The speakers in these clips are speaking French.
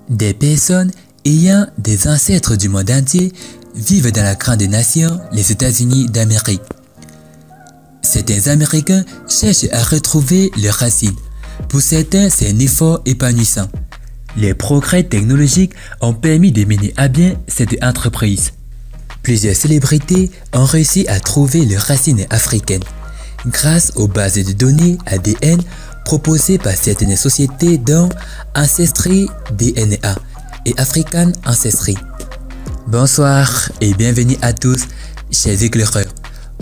Des personnes ayant des ancêtres du monde entier vivent dans la grande nation, les États-Unis d'Amérique. Certains Américains cherchent à retrouver leurs racines. Pour certains, c'est un effort épanouissant. Les progrès technologiques ont permis de mener à bien cette entreprise. Plusieurs célébrités ont réussi à trouver leurs racines africaines grâce aux bases de données ADN proposées par certaines sociétés dont Ancestry DNA et African Ancestry. Bonsoir et bienvenue à tous, chers éclaireurs.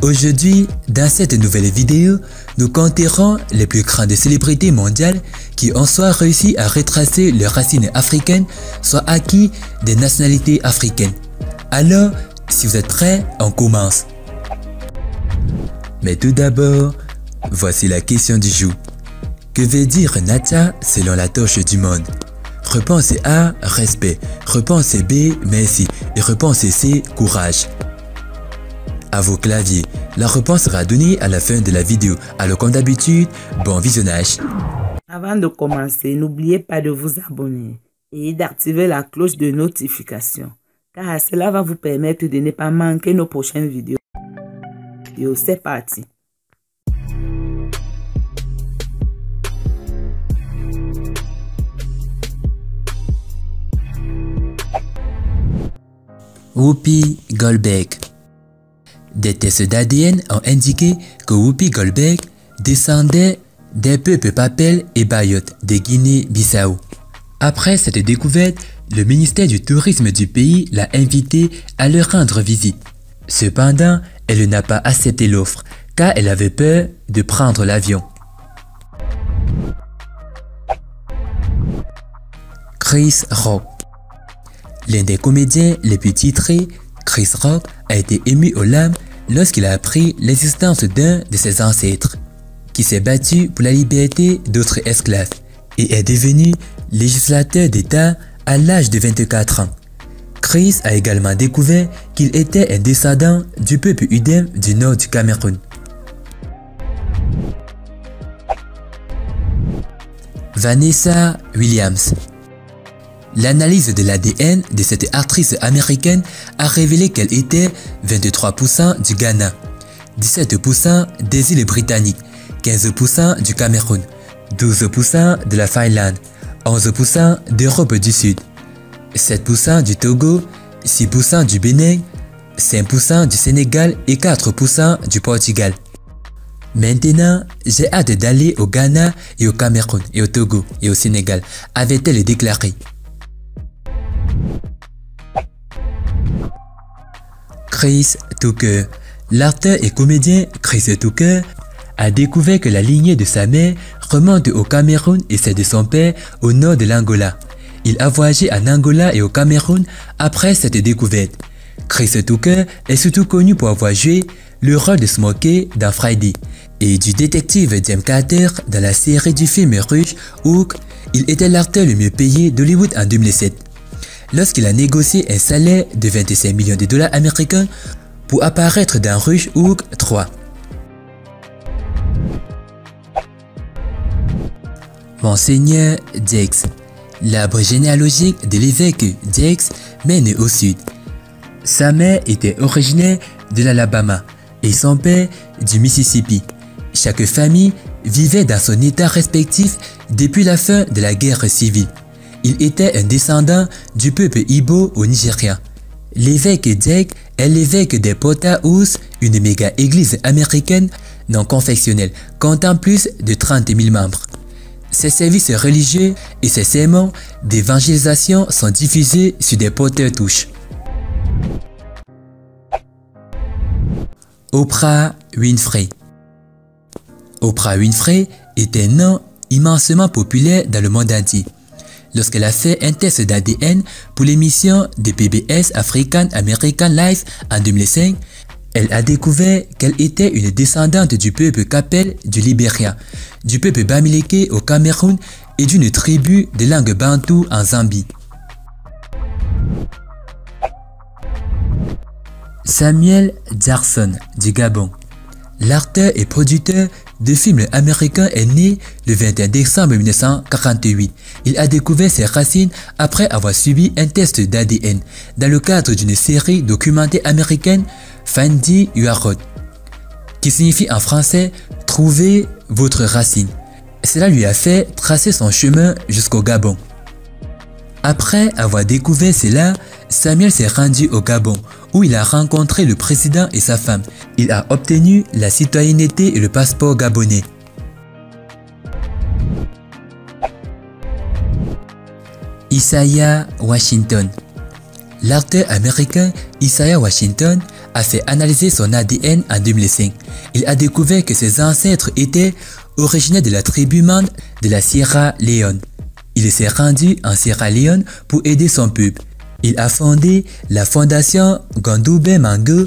Aujourd'hui, dans cette nouvelle vidéo, nous compterons les plus grandes célébrités mondiales qui ont soit réussi à retracer leurs racines africaines, soit acquis des nationalités africaines. Alors, si vous êtes prêts, on commence. Mais tout d'abord, voici la question du jour. Que veut dire Nacha selon la torche du monde? Réponse A, respect. Réponse B, merci. Et réponse C, courage. À vos claviers, la réponse sera donnée à la fin de la vidéo. Alors comme d'habitude, bon visionnage. Avant de commencer, n'oubliez pas de vous abonner et d'activer la cloche de notification, car cela va vous permettre de ne pas manquer nos prochaines vidéos. C'est parti. Whoopi Goldberg. Des tests d'ADN ont indiqué que Whoopi Goldberg descendait des peuples Papel et Bayot de Guinée-Bissau. Après cette découverte, le ministère du Tourisme du pays l'a invitée à leur rendre visite. Cependant, elle n'a pas accepté l'offre car elle avait peur de prendre l'avion. Chris Rock. L'un des comédiens les plus titrés, Chris Rock, a été ému aux larmes lorsqu'il a appris l'existence d'un de ses ancêtres, qui s'est battu pour la liberté d'autres esclaves et est devenu législateur d'État à l'âge de 24 ans. Chris a également découvert qu'il était un descendant du peuple Udem du nord du Cameroun. Vanessa Williams. L'analyse de l'ADN de cette actrice américaine a révélé qu'elle était 23% du Ghana, 17% des îles Britanniques, 15% du Cameroun, 12% de la Finlande, 11% d'Europe du Sud, 7% du Togo, 6% du Bénin, 5% du Sénégal et 4% du Portugal. Maintenant, j'ai hâte d'aller au Ghana et au Cameroun et au Togo et au Sénégal, avait-elle déclaré. Chris Tucker. L'acteur et comédien Chris Tucker a découvert que la lignée de sa mère remonte au Cameroun et celle de son père au nord de l'Angola. Il a voyagé en Angola et au Cameroun après cette découverte. Chris Tucker est surtout connu pour avoir joué le rôle de Smokey dans Friday et du détective James Carter dans la série du film russe Hook. Il était l'acteur le mieux payé d'Hollywood en 2007. Lorsqu'il a négocié un salaire de 25 millions de dollars américains pour apparaître dans Rush Hook 3. Monseigneur Dix. L'arbre généalogique de l'évêque Dix mène au sud. Sa mère était originaire de l'Alabama et son père du Mississippi. Chaque famille vivait dans son état respectif depuis la fin de la guerre civile. Il était un descendant du peuple Igbo au Nigeria. L'évêque Deg est l'évêque des Port House, une méga église américaine non confessionnelle comptant plus de 30 000 membres. Ses services religieux et ses sermons d'évangélisation sont diffusés sur des porteurs-touches. Oprah Winfrey. Oprah Winfrey est un nom immensement populaire dans le monde entier. Lorsqu'elle a fait un test d'ADN pour l'émission de PBS African American Life en 2005, elle a découvert qu'elle était une descendante du peuple Kapel du Libéria, du peuple Bamileke au Cameroun et d'une tribu de langue bantou en Zambie. Samuel Jackson du Gabon. L'acteur et producteur de film américain est né le 21 décembre 1948. Il a découvert ses racines après avoir subi un test d'ADN dans le cadre d'une série documentaire américaine Finding Your Root, qui signifie en français « Trouver votre racine ». Cela lui a fait tracer son chemin jusqu'au Gabon. Après avoir découvert cela, Samuel s'est rendu au Gabon, où il a rencontré le président et sa femme. Il a obtenu la citoyenneté et le passeport gabonais. Isaiah Washington. L'acteur américain Isaiah Washington a fait analyser son ADN en 2005. Il a découvert que ses ancêtres étaient originaires de la tribu Mande de la Sierra Leone. Il s'est rendu en Sierra Leone pour aider son peuple. Il a fondé la fondation Gandoubé Mango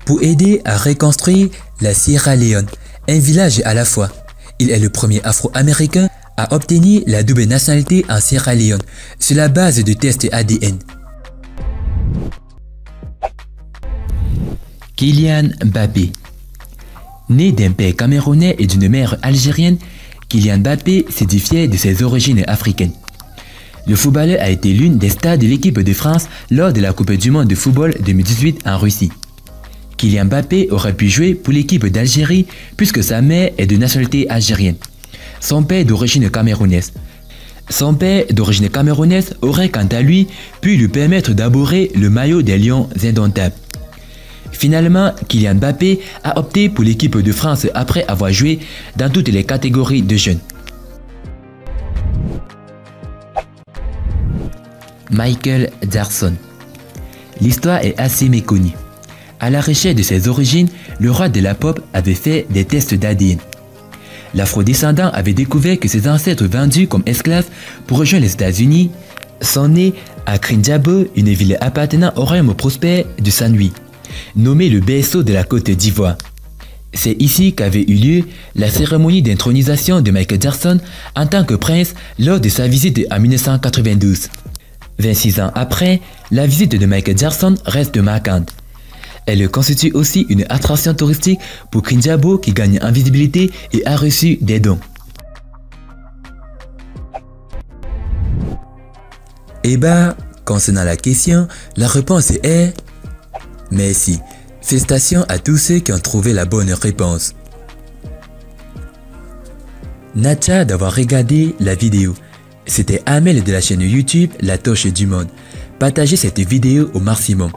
pour aider à reconstruire la Sierra Leone, un village à la fois. Il est le premier Afro-Américain à obtenir la double nationalité en Sierra Leone sur la base de tests ADN. Kylian Mbappé. Né d'un père camerounais et d'une mère algérienne, Kylian Mbappé s'édifiait de ses origines africaines. Le footballeur a été l'une des stars de l'équipe de France lors de la Coupe du Monde de football 2018 en Russie. Kylian Mbappé aurait pu jouer pour l'équipe d'Algérie puisque sa mère est de nationalité algérienne. Son père d'origine camerounaise. Son père d'origine camerounaise aurait quant à lui pu lui permettre d'arborer le maillot des Lions indomptables. Finalement, Kylian Mbappé a opté pour l'équipe de France après avoir joué dans toutes les catégories de jeunes. Michael Jackson. L'histoire est assez méconnue. À la recherche de ses origines, le roi de la pop avait fait des tests d'ADN. L'afrodescendant avait découvert que ses ancêtres vendus comme esclaves pour rejoindre les États-Unis sont nés à Krinjabo, une ville appartenant au royaume prospère de Saint-Louis, nommé le berceau de la Côte d'Ivoire. C'est ici qu'avait eu lieu la cérémonie d'intronisation de Michael Jackson en tant que prince lors de sa visite en 1992. 26 ans après, la visite de Michael Jackson reste marquante. Elle constitue aussi une attraction touristique pour Krinjabo qui gagne en visibilité et a reçu des dons. Eh bien, concernant la question, la réponse est merci. Félicitations à tous ceux qui ont trouvé la bonne réponse. Natcha d'avoir regardé la vidéo. C'était Amel de la chaîne YouTube La Torche du Monde. Partagez cette vidéo au maximum.